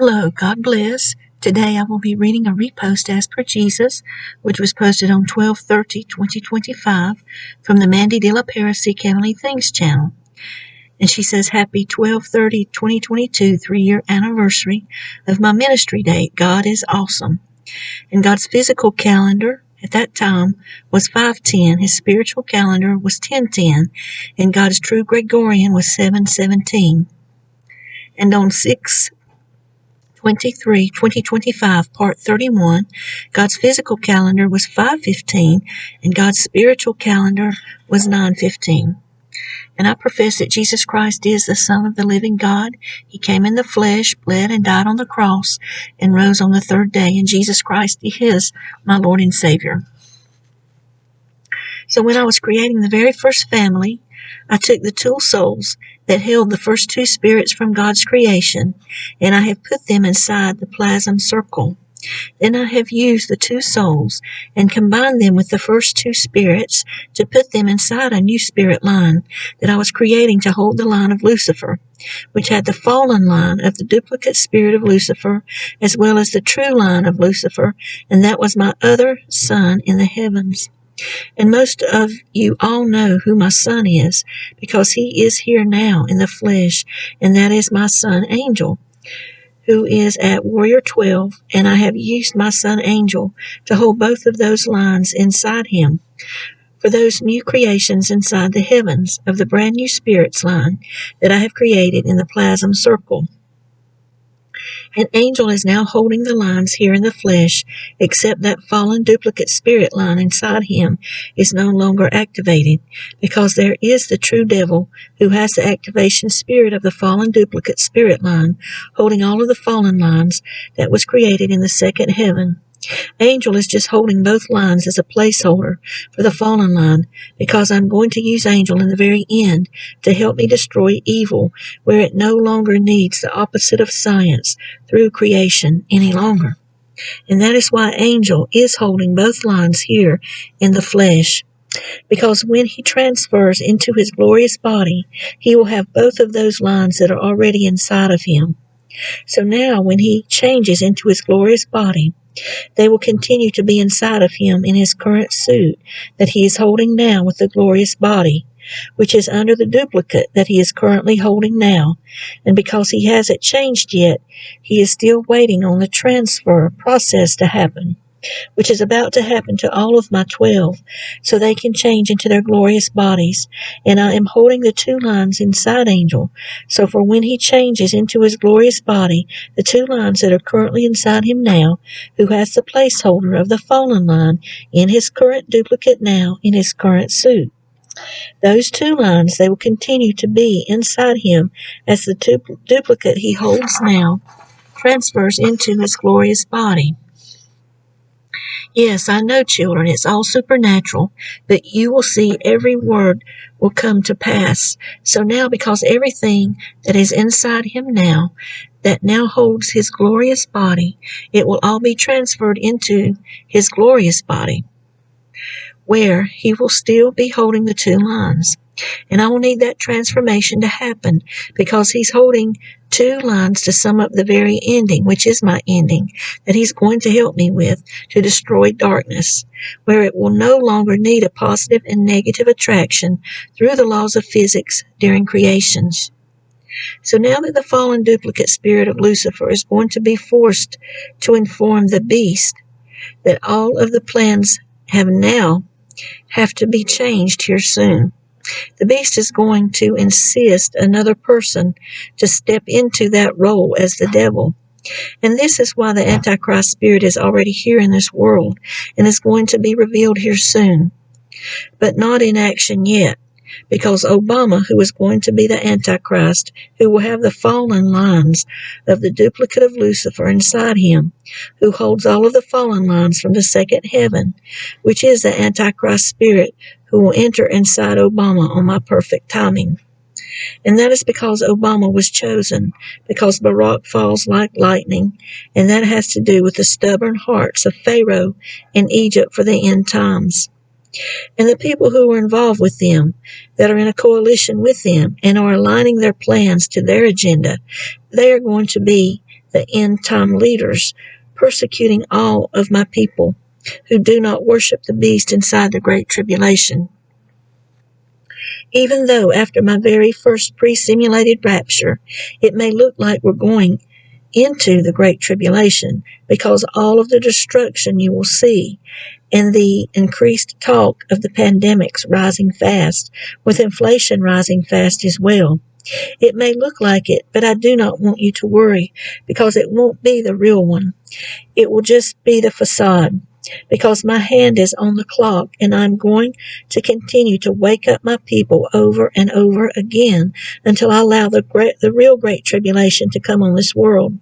Hello, God bless. Today I will be reading a repost as per Jesus, which was posted on 12/30/2025 from the Mandy de la Paris Heavenly Things channel. And she says, Happy 12/30/2022 3-year anniversary of my ministry date. God is awesome. And God's physical calendar at that time was 5/10. His spiritual calendar was 10/10. And God's true Gregorian was 7/17. And on 6/23/2025, part 31, God's physical calendar was 5/15, and God's spiritual calendar was 9/15. And I profess that Jesus Christ is the Son of the living God. He came in the flesh, bled and died on the cross, and rose on the third day, and Jesus Christ is my Lord and Savior. So when I was creating the very first family, I took the two souls that held the first two spirits from God's creation, and I have put them inside the plasm circle. Then I have used the two souls and combined them with the first two spirits to put them inside a new spirit line that I was creating to hold the line of Lucifer, which had the fallen line of the duplicate spirit of Lucifer, as well as the true line of Lucifer, and that was my other son in the heavens. And most of you all know who my son is, because he is here now in the flesh, and that is my son Angel, who is at Warrior 12, and I have used my son Angel to hold both of those lines inside him for those new creations inside the heavens of the brand new spirits line that I have created in the plasm circle. An angel is now holding the lines here in the flesh, except that fallen duplicate spirit line inside him is no longer activated, because there is the true devil who has the activation spirit of the fallen duplicate spirit line, holding all of the fallen lines that was created in the second heaven. Angel is just holding both lines as a placeholder for the fallen line, because I'm going to use Angel in the very end to help me destroy evil where it no longer needs the opposite of science through creation any longer. And that is why Angel is holding both lines here in the flesh, because when he transfers into his glorious body, he will have both of those lines that are already inside of him. So now when he changes into his glorious body, they will continue to be inside of him in his current suit that he is holding now with the glorious body, which is under the duplicate that he is currently holding now. And because he hasn't changed yet, he is still waiting on the transfer process to happen, which is about to happen to all of my 12, so they can change into their glorious bodies. And I am holding the two lines inside Angel, so for when he changes into his glorious body, the two lines that are currently inside him now, who has the placeholder of the fallen line in his current duplicate now in his current suit, those two lines, they will continue to be inside him as the duplicate he holds now transfers into his glorious body. Yes, I know, children, it's all supernatural, but you will see every word will come to pass. So now, because everything that is inside him now, that now holds his glorious body, it will all be transferred into his glorious body, where he will still be holding the two lines. And I will need that transformation to happen, because he's holding two lines to sum up the very ending, which is my ending, that he's going to help me with to destroy darkness, where it will no longer need a positive and negative attraction through the laws of physics during creations. So now that the fallen duplicate spirit of Lucifer is going to be forced to inform the beast that all of the plans have to be changed here soon. The beast is going to insist another person to step into that role as the devil. And this is why the Antichrist spirit is already here in this world and is going to be revealed here soon, but not in action yet, because Obama, who is going to be the Antichrist, who will have the fallen lines of the duplicate of Lucifer inside him, who holds all of the fallen lines from the second heaven, which is the Antichrist spirit, who will enter inside Obama on my perfect timing. And that is because Obama was chosen, because Barack falls like lightning, and that has to do with the stubborn hearts of Pharaoh in Egypt for the end times. And the people who are involved with them, that are in a coalition with them and are aligning their plans to their agenda, they are going to be the end-time leaders, persecuting all of my people who do not worship the beast inside the Great Tribulation. Even though after my very first pre-simulated rapture, it may look like we're going into the Great Tribulation because all of the destruction you will see and the increased talk of the pandemics rising fast, with inflation rising fast as well. It may look like it, but I do not want you to worry because it won't be the real one. It will just be the facade, because my hand is on the clock and I'm going to continue to wake up my people over and over again until I allow the real Great Tribulation to come on this world.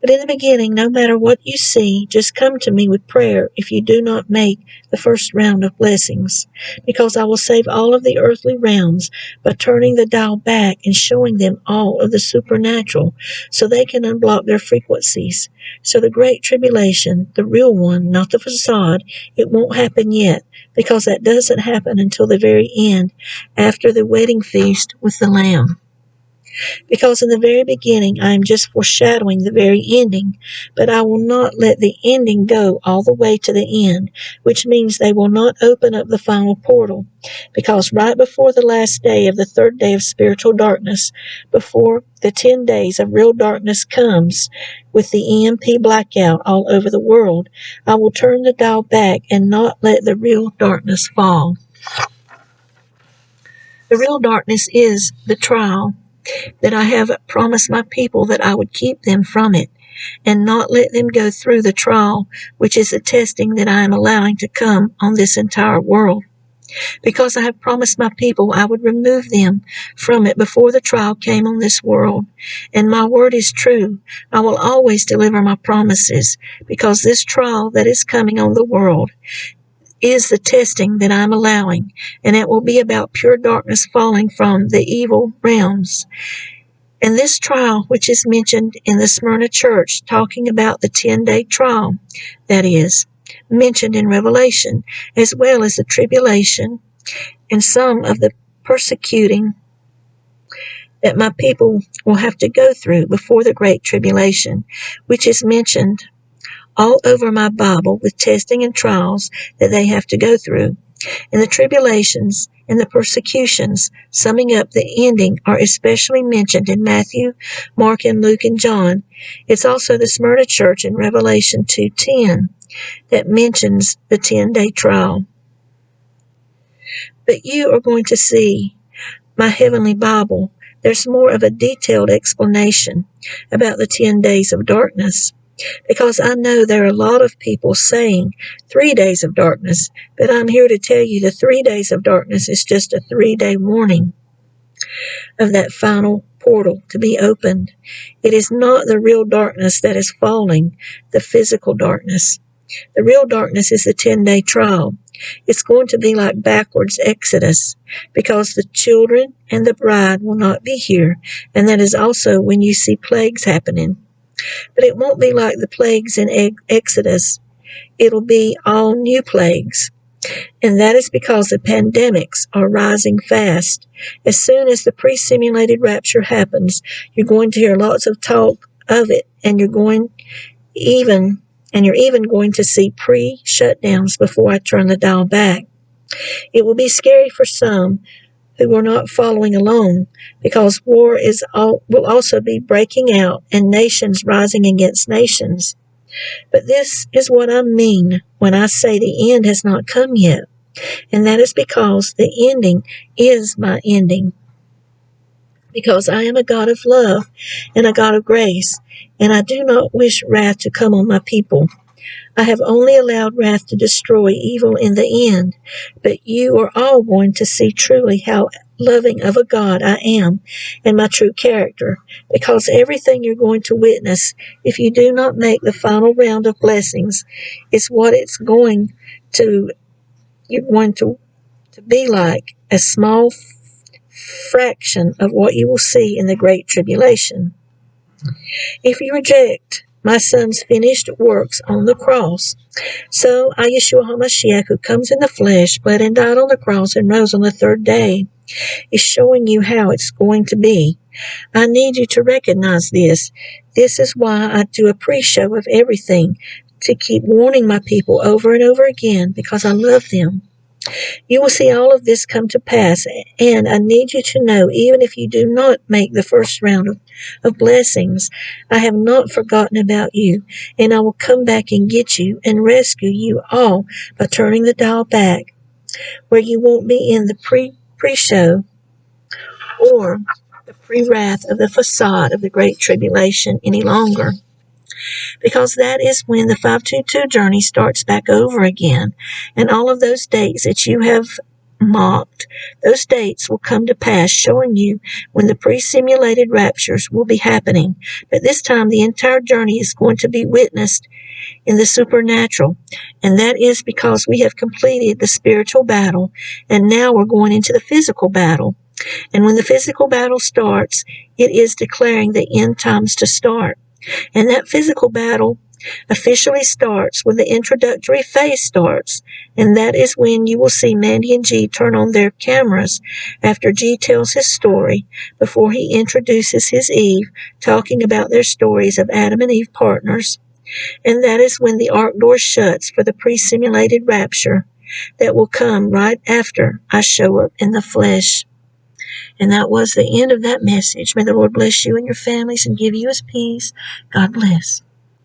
But in the beginning, no matter what you see, just come to me with prayer if you do not make the first round of blessings, because I will save all of the earthly realms by turning the dial back and showing them all of the supernatural so they can unblock their frequencies. So the Great Tribulation, the real one, not the facade, it won't happen yet, because that doesn't happen until the very end, after the wedding feast with the Lamb. Because in the very beginning I am just foreshadowing the very ending, but I will not let the ending go all the way to the end, which means they will not open up the final portal, because right before the last day of the third day of spiritual darkness, before the 10 days of real darkness comes, with the EMP blackout all over the world, I will turn the dial back and not let the real darkness fall. The real darkness is the trial, that I have promised my people that I would keep them from it and not let them go through the trial, which is the testing that I am allowing to come on this entire world. Because I have promised my people I would remove them from it before the trial came on this world. And my word is true. I will always deliver my promises, because this trial that is coming on the world is the testing that I'm allowing, and it will be about pure darkness falling from the evil realms. And this trial, which is mentioned in the Smyrna church, talking about the 10-day trial, that is, mentioned in Revelation, as well as the tribulation and some of the persecuting that my people will have to go through before the Great Tribulation, which is mentioned all over my Bible with testing and trials that they have to go through. And the tribulations and the persecutions, summing up the ending, are especially mentioned in Matthew, Mark, and Luke, and John. It's also the Smyrna church in Revelation 2:10 that mentions the 10-day trial. But you are going to see my heavenly Bible. There's more of a detailed explanation about the 10 days of darkness, because I know there are a lot of people saying 3 days of darkness, but I'm here to tell you the 3 days of darkness is just a 3-day warning of that final portal to be opened. It is not the real darkness that is falling, the physical darkness. The real darkness is the 10-day trial. It's going to be like backwards Exodus, because the children and the bride will not be here, and that is also when you see plagues happening. But it won't be like the plagues in Exodus. It'll be all new plagues. And that is because the pandemics are rising fast. As soon as the pre-simulated rapture happens, you're going to hear lots of talk of it, and you're even going to see pre-shutdowns before I turn the dial back. It will be scary for some who are not following along, because war will also be breaking out and nations rising against nations. But this is what I mean when I say the end has not come yet, and that is because the ending is my ending. Because I am a God of love and a God of grace, and I do not wish wrath to come on my people. I have only allowed wrath to destroy evil in the end, but you are all going to see truly how loving of a God I am and my true character, because everything you're going to witness, if you do not make the final round of blessings, is what you're going to be like, a small fraction of what you will see in the Great Tribulation. If you reject my son's finished works on the cross, so Yeshua HaMashiach, who comes in the flesh, bled and died on the cross and rose on the third day, is showing you how it's going to be. I need you to recognize this, This is why I do a pre-show of everything, to keep warning my people over and over again, because I love them. You will see all of this come to pass, and I need you to know, even if you do not make the first round of blessings, I have not forgotten about you, and I will come back and get you and rescue you all by turning the dial back, where you won't be in the pre-show or the pre-wrath of the facade of the Great Tribulation any longer. Because that is when the 522 journey starts back over again, and all of those dates that you have mocked, those dates will come to pass, showing you when the pre-simulated raptures will be happening. But this time the entire journey is going to be witnessed in the supernatural, and that is because we have completed the spiritual battle, and now we're going into the physical battle. And when the physical battle starts, it is declaring the end times to start. And that physical battle officially starts when the introductory phase starts, and that is when you will see Mandy and G turn on their cameras after G tells his story, before he introduces his Eve, talking about their stories of Adam and Eve partners. And that is when the ark door shuts for the pre-simulated rapture that will come right after I show up in the flesh. And that was the end of that message. May the Lord bless you and your families and give you his peace. God bless.